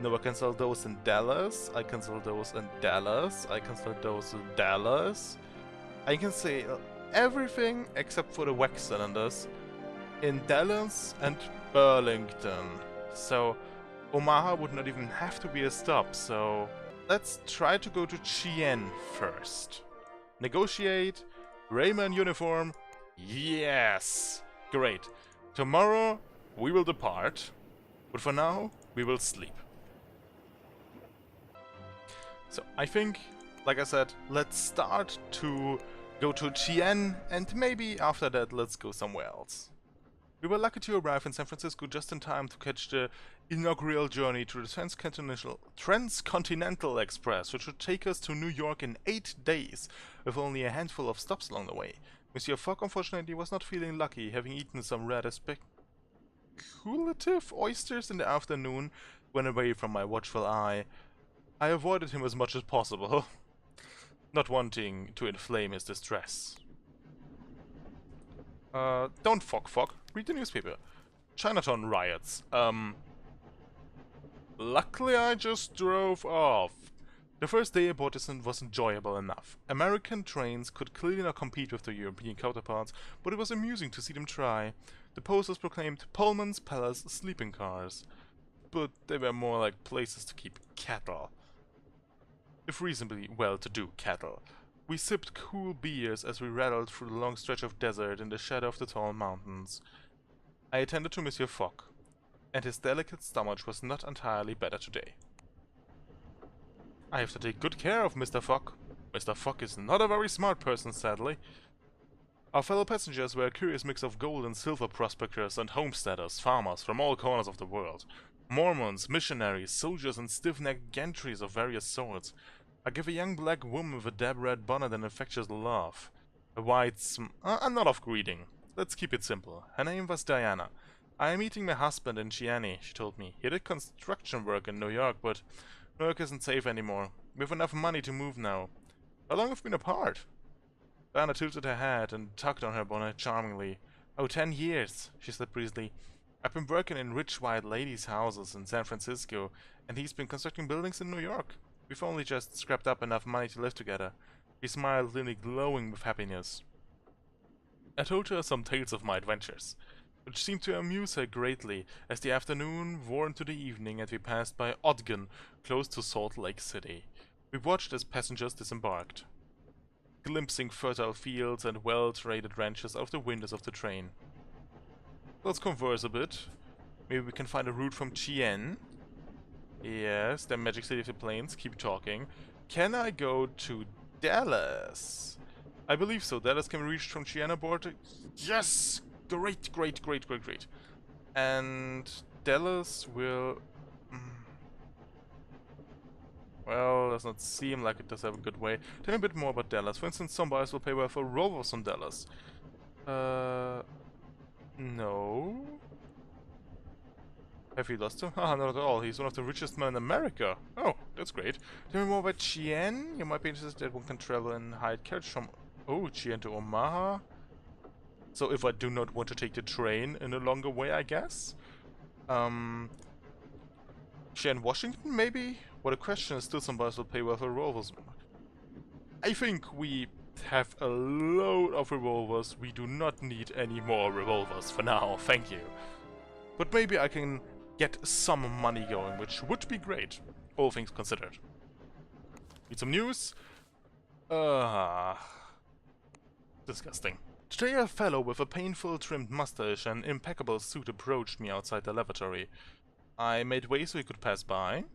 No, I can sell those in Dallas. I can sell those in Dallas. I can sell those in Dallas. I can say everything except for the wax cylinders in Dallas and Burlington. So Omaha would not even have to be a stop, so let's try to go to Cheyenne first. Negotiate, Rayman uniform, yes! Great. Tomorrow we will depart, but for now we will sleep. So I think, like I said, let's start to go to Cheyenne, and maybe after that let's go somewhere else. We were lucky to arrive in San Francisco just in time to catch the inaugural journey to the Transcontinental Express, which would take us to New York in 8 days, with only a handful of stops along the way. Monsieur Fogg, unfortunately, was not feeling lucky, having eaten some rather speculative oysters in the afternoon when away from my watchful eye. I avoided him as much as possible, not wanting to inflame his distress. Don't Fogg. Read the newspaper. Chinatown riots. Luckily I just drove off. The first day aboard was enjoyable enough. American trains could clearly not compete with their European counterparts, but it was amusing to see them try. The posters proclaimed Pullman's Palace sleeping cars, but they were more like places to keep cattle. If reasonably well-to-do cattle. We sipped cool beers as we rattled through the long stretch of desert in the shadow of the tall mountains. I attended to Monsieur Fogg, and his delicate stomach was not entirely better today. I have to take good care of Mr. Fogg. Mr. Fogg is not a very smart person, sadly. Our fellow passengers were a curious mix of gold and silver prospectors and homesteaders, farmers from all corners of the world. Mormons, missionaries, soldiers and stiff-necked gentries of various sorts. I give a young black woman with a dab-red bonnet an infectious laugh. A white I'm not of greeting. Let's keep it simple. Her name was Diana. I am meeting my husband in Cheyenne, she told me. He did construction work in New York, but New York isn't safe anymore. We have enough money to move now. How long have we been apart? Diana tilted her head and tugged on her bonnet charmingly. Oh, 10 years, she said breezily. I've been working in rich white ladies' houses in San Francisco, and he's been constructing buildings in New York. We've only just scrapped up enough money to live together. He smiled, clearly glowing with happiness. I told her some tales of my adventures, which seemed to amuse her greatly as the afternoon wore into the evening and we passed by Ogden, close to Salt Lake City. We watched as passengers disembarked. glimpsing fertile fields and well-traded ranches out of the windows of the train. Let's converse a bit. Maybe we can find a route from Chien. Yes, the magic city of the plains. Keep talking. Can I go to Dallas? I believe so. Dallas can be reached from Chien aboard. Yes! Great, great, great, great, great. And Dallas will... well, does not seem like it does have a good way. Tell me a bit more about Dallas. For instance, some buyers will pay well for rovers from Dallas. No. Have you lost him? Ah, not at all. He's one of the richest men in America. Oh, that's great. Tell me more about Chien. You might be interested that one can travel in hired carriage from... oh, Chien to Omaha. So if I do not want to take the train in a longer way, I guess? Chien, Washington, maybe? Well, the question is still some buyers will pay well for rovers. I think we have a load of revolvers. We do not need any more revolvers for now, thank you. But maybe I can get some money going, which would be great, all things considered. Need some news? Disgusting. Today a fellow with a painful trimmed mustache and impeccable suit approached me outside the lavatory. I made way so he could pass by.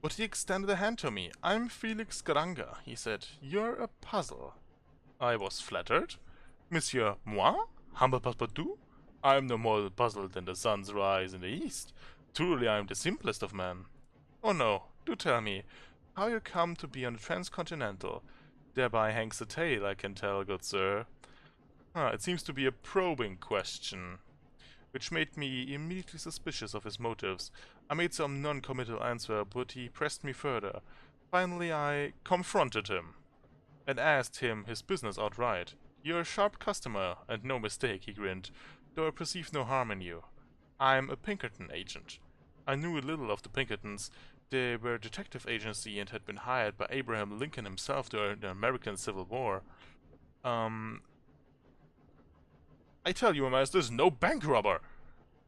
But he extended a hand to me. "I'm Felix Granger," he said. "You're a puzzle." I was flattered. "Monsieur, moi? Humble passepartout? I'm no more puzzled than the sun's rise in the east. Truly I am the simplest of men." "Oh no, do tell me, how you come to be on the Transcontinental. Thereby hangs the tale, I can tell, good sir." It seems to be a probing question, which made me immediately suspicious of his motives. I made some non-committal answer, but he pressed me further. Finally I confronted him, and asked him his business outright. "You're a sharp customer, and no mistake," he grinned, "though I perceive no harm in you. I'm a Pinkerton agent." I knew a little of the Pinkertons. They were a detective agency and had been hired by Abraham Lincoln himself during the American Civil War. "I tell you, Master, there's no bank robber!"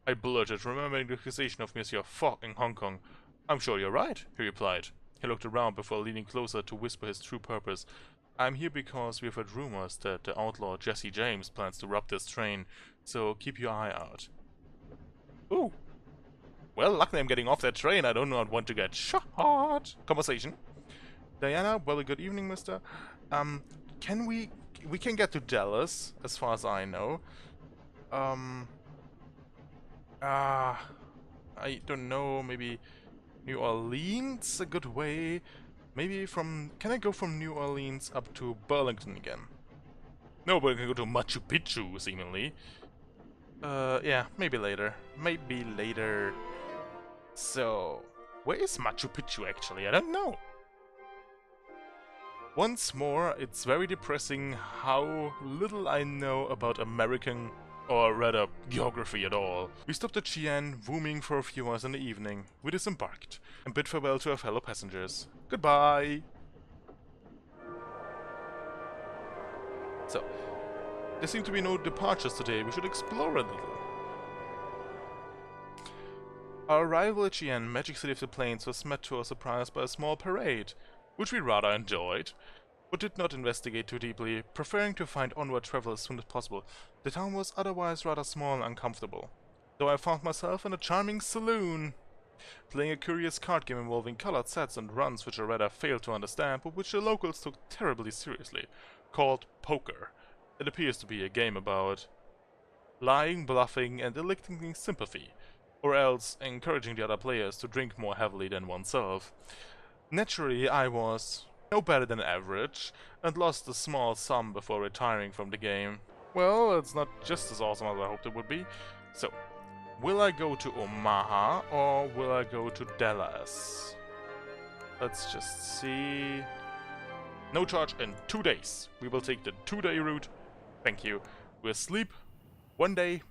I blurted, remembering the accusation of Monsieur Fogg in Hong Kong. "I'm sure you're right," he replied. He looked around before leaning closer to whisper his true purpose. "I'm here because we've heard rumors that the outlaw Jesse James plans to rob this train, so keep your eye out." Ooh. Well, luckily I'm getting off that train. I do not want to get shot. Conversation. "Diana, well, good evening, mister. Can we can get to Dallas, as far as I know. I don't know, maybe New Orleans a good way? Maybe can I go from New Orleans up to Burlington again? No, but I can go to Machu Picchu, seemingly. Yeah, maybe later. Maybe later. So, where is Machu Picchu actually? I don't know. Once more, it's very depressing how little I know about American, or rather, geography at all. We stopped at Chien, rooming for a few hours in the evening. We disembarked, and bid farewell to our fellow passengers. Goodbye! So, there seem to be no departures today. We should explore a little. Our arrival at Chien, Magic City of the Plains, was met to our surprise by a small parade, which we rather enjoyed, but did not investigate too deeply, preferring to find onward travel as soon as possible. The town was otherwise rather small and uncomfortable, though I found myself in a charming saloon, playing a curious card game involving colored sets and runs which I rather failed to understand, but which the locals took terribly seriously, called poker. It appears to be a game about lying, bluffing, and eliciting sympathy, or else encouraging the other players to drink more heavily than oneself. Naturally, I was no better than average, and lost a small sum before retiring from the game. Well, it's not just as awesome as I hoped it would be. So, will I go to Omaha, or will I go to Dallas? Let's just see... No charge in 2 days. We will take the 2-day route. Thank you. We'll sleep 1 day.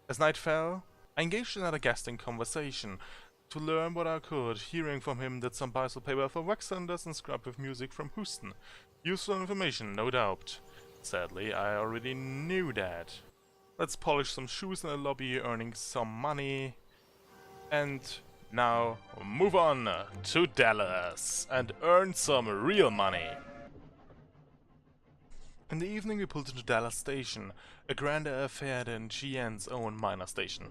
As night fell, I engaged another guest in conversation, to learn what I could, hearing from him that some buyers will pay well for wax cylinders and scrub with music from Houston. Useful information, no doubt. Sadly, I already knew that. Let's polish some shoes in the lobby, earning some money, and Now, move on to Dallas and earn some real money. In the evening we pulled into Dallas Station, a grander affair than GN's own minor station.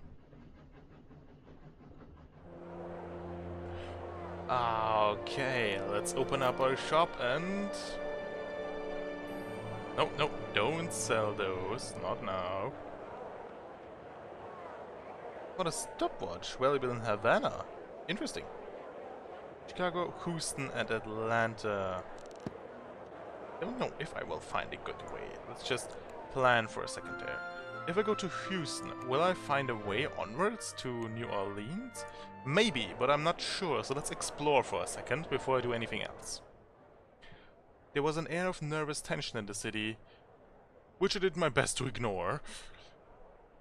Okay, let's open up our shop and... No, don't sell those, not now. What a stopwatch, valuable in Havana. Interesting. Chicago, Houston and Atlanta. Don't know if I will find a good way. Let's just plan for a second there. If I go to Houston, will I find a way onwards to New Orleans? Maybe, but I'm not sure, so let's explore for a second before I do anything else. There was an air of nervous tension in the city, which I did my best to ignore,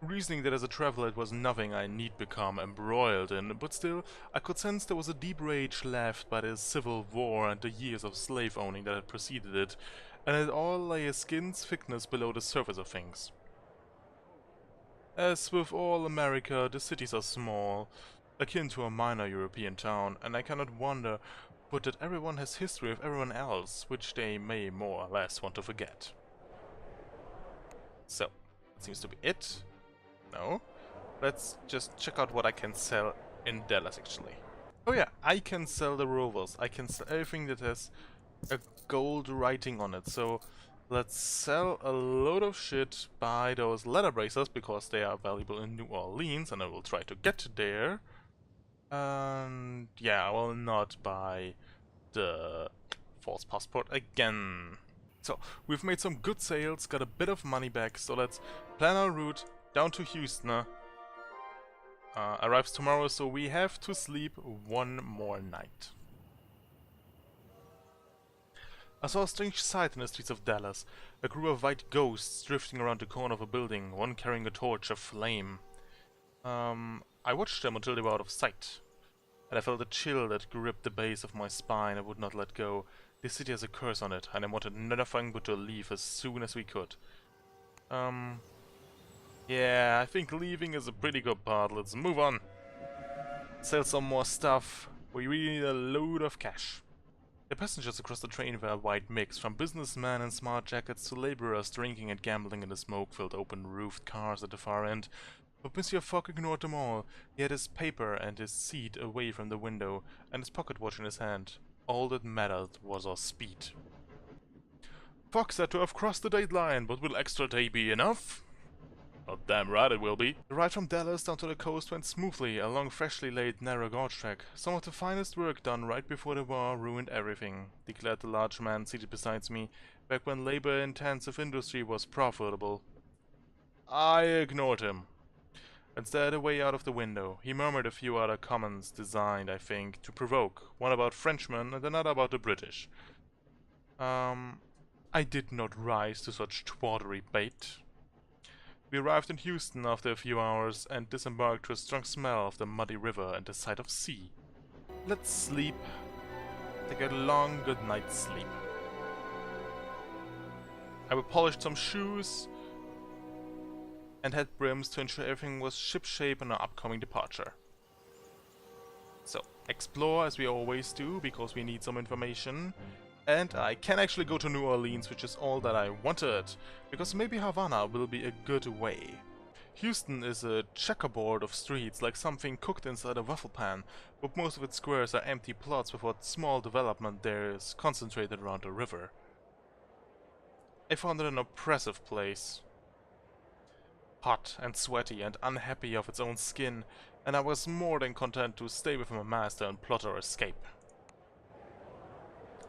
reasoning that as a traveler it was nothing I need become embroiled in, but still, I could sense there was a deep rage left by the Civil War and the years of slave-owning that had preceded it, and it all lay a skin's thickness below the surface of things. As with all America, the cities are small, akin to a minor European town, and I cannot wonder but that everyone has history of everyone else, which they may more or less want to forget. So, that seems to be it. No. Let's just check out what I can sell in Dallas, actually. Oh yeah, I can sell the rovers. I can sell everything that has a gold writing on it. So, let's sell a load of shit, buy those leather bracelets, because they are valuable in New Orleans, and I will try to get there. And yeah, I will not buy the false passport again. So, we've made some good sales, got a bit of money back, so let's plan our route down to Houston. Arrives tomorrow, so we have to sleep one more night. I saw a strange sight in the streets of Dallas. A group of white ghosts drifting around the corner of a building, one carrying a torch of flame. I watched them until they were out of sight, and I felt a chill that gripped the base of my spine. I would not let go. This city has a curse on it, and I wanted nothing but to leave as soon as we could. Yeah, I think leaving is a pretty good part. Let's move on. Sell some more stuff. We really need a load of cash. The passengers across the train were a wide mix, from businessmen in smart jackets to laborers drinking and gambling in the smoke-filled open-roofed cars at the far end. But Monsieur Fogg ignored them all. He had his paper and his seat away from the window, and his pocket watch in his hand. All that mattered was our speed. Fogg said to have crossed the date line, but will extra day be enough? Oh, damn right it will be. The ride from Dallas down to the coast went smoothly along freshly laid narrow gauge track. Some of the finest work done right before the war ruined everything, declared the large man seated beside me, back when labor-intensive industry was profitable. I ignored him and stared away out of the window. He murmured a few other comments designed, I think, to provoke, one about Frenchmen and another about the British. I did not rise to such tawdry bait. We arrived in Houston after a few hours and disembarked to a strong smell of the muddy river and the sight of sea. Let's sleep. Take a long good night's sleep. I will polish some shoes and head brims to ensure everything was shipshape on our upcoming departure. So, explore as we always do, because we need some information. And I can actually go to New Orleans, which is all that I wanted, because maybe Havana will be a good way. Houston is a checkerboard of streets, like something cooked inside a waffle pan, but most of its squares are empty plots with what small development there is concentrated around the river. I found it an oppressive place. Hot and sweaty and unhappy of its own skin, and I was more than content to stay with my master and plot our escape.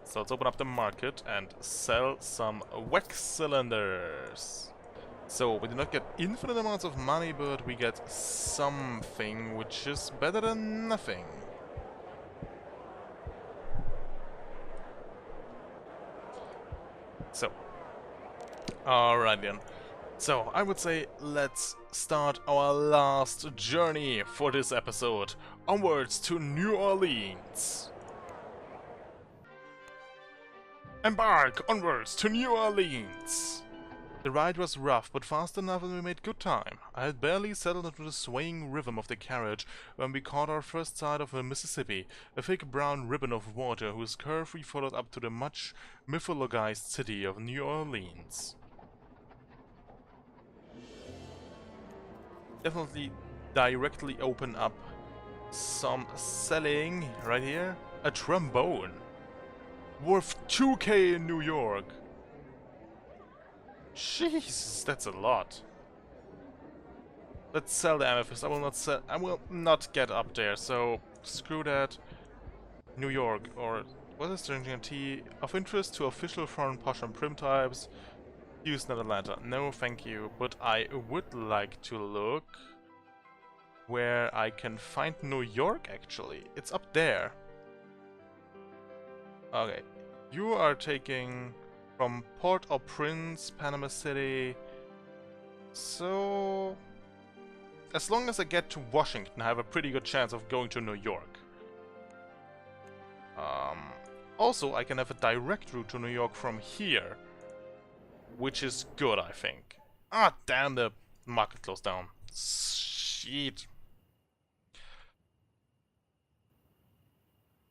So let's open up the market and sell some wax cylinders. So we do not get infinite amounts of money, but we get something, which is better than nothing. So, alright then. So, I would say let's start our last journey for this episode, onwards to New Orleans. Embark onwards to New Orleans! The ride was rough, but fast enough and we made good time. I had barely settled into the swaying rhythm of the carriage when we caught our first sight of the Mississippi, a thick brown ribbon of water whose curve we followed up to the much mythologized city of New Orleans. Definitely directly open up some selling right here. A trombone worth 2K in New York. Jesus, that's a lot. Let's sell the amethyst. I will not get up there, so screw that. New York, or what is the guarantee of interest to official foreign posh and prim types? Houston and Atlanta. No, thank you. But I would like to look where I can find New York, actually. It's up there. Okay. You are taking from Port-au-Prince, Panama City. So, as long as I get to Washington, I have a pretty good chance of going to New York. Also, I can have a direct route to New York from here, which is good, I think. Ah, damn, the market closed down. Shit.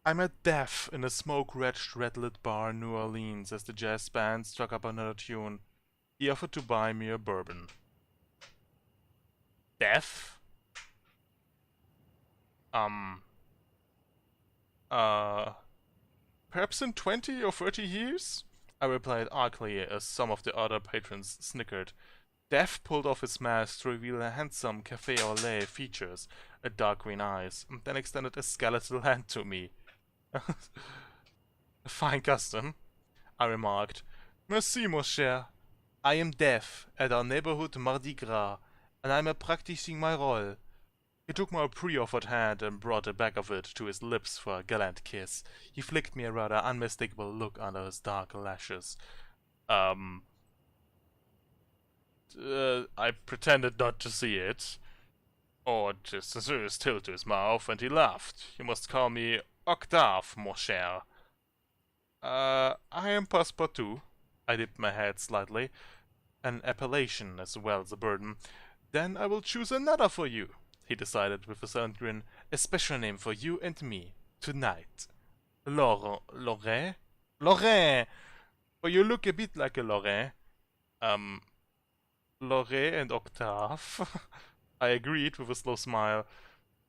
I met Death in a smoke-wretched red-lit bar in New Orleans as the jazz band struck up another tune. He offered to buy me a bourbon. Death? Perhaps in 20 or 30 years? I replied archly as some of the other patrons snickered. Death pulled off his mask to reveal a handsome cafe au lait features, a dark green eyes, and then extended a skeletal hand to me. A fine custom, I remarked. Merci, mon cher. I am Death at our neighborhood Mardi Gras, and I am practicing my role. He took my pre-offered hand and brought the back of it to his lips for a gallant kiss. He flicked me a rather unmistakable look under his dark lashes. I pretended not to see it. Or just a serious tilt to his mouth, and he laughed. You must call me Octave, mon cher. I am Passepartout. I dipped my head slightly. An appellation as well as a burden. Then I will choose another for you, he decided with a silent grin. A special name for you and me. Tonight. Lorraine? Lorraine! Well, you look a bit like a Lorraine. Lorraine and Octave? I agreed with a slow smile.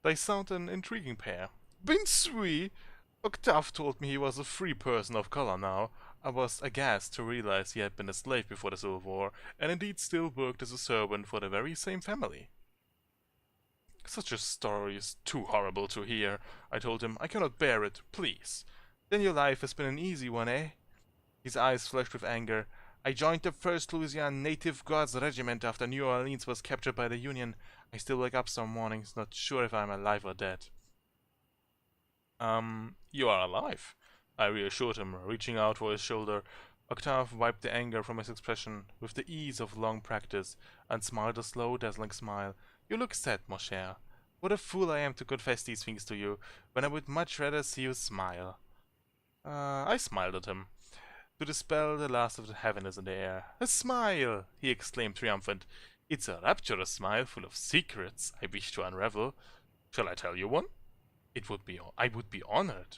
They sound an intriguing pair. Bien sûr! Octave told me he was a free person of color now. I was aghast to realize he had been a slave before the Civil War, and indeed still worked as a servant for the very same family. Such a story is too horrible to hear, I told him. I cannot bear it, please. Then your life has been an easy one, eh? His eyes flashed with anger. I joined the 1st Louisiana Native Guards Regiment after New Orleans was captured by the Union. I still wake up some mornings, not sure if I'm alive or dead. You are alive, I reassured him, reaching out for his shoulder. Octave wiped the anger from his expression with the ease of long practice, and smiled a slow, dazzling smile. You look sad, mon cher. What a fool I am to confess these things to you, when I would much rather see you smile. I smiled at him, to dispel the last of the heaviness in the air. A smile! He exclaimed triumphant. It's a rapturous smile full of secrets I wish to unravel. Shall I tell you one? I would be honored.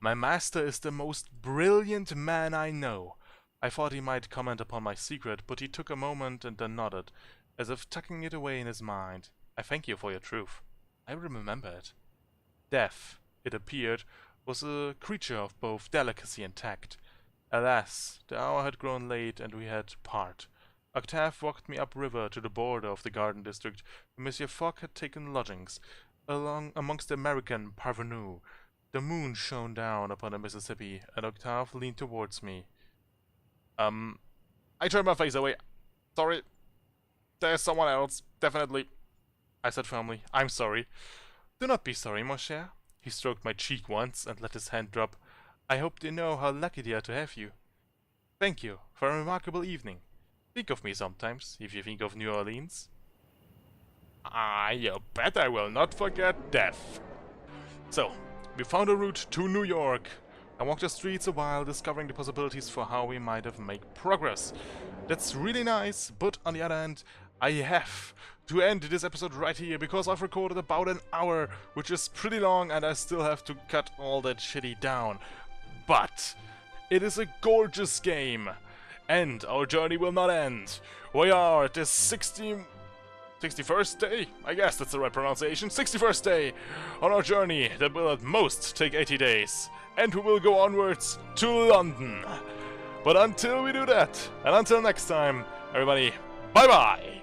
My master is the most brilliant man I know. I thought he might comment upon my secret, but he took a moment and then nodded, as if tucking it away in his mind. I thank you for your truth. I will remember it. Death, it appeared, was a creature of both delicacy and tact. Alas, the hour had grown late and we had to part. Octave walked me upriver to the border of the garden district, where Monsieur Fogg had taken lodgings, amongst the American parvenus. The moon shone down upon the Mississippi, and Octave leaned towards me. I turned my face away. Sorry. There's someone else, definitely. I said firmly. I'm sorry. Do not be sorry, mon cher. He stroked my cheek once and let his hand drop. I hope they know how lucky they are to have you. Thank you for a remarkable evening. Think of me sometimes, if you think of New Orleans. You bet I will not forget Death. So, we found a route to New York. I walked the streets a while, discovering the possibilities for how we might have made progress. That's really nice, but on the other hand, I have to end this episode right here, because I've recorded about an hour, which is pretty long, and I still have to cut all that shitty down. But it is a gorgeous game, and our journey will not end. We are at the 61st day? I guess that's the right pronunciation. 61st day on our journey that will at most take 80 days. And we will go onwards to London. But until we do that, and until next time, everybody, bye-bye!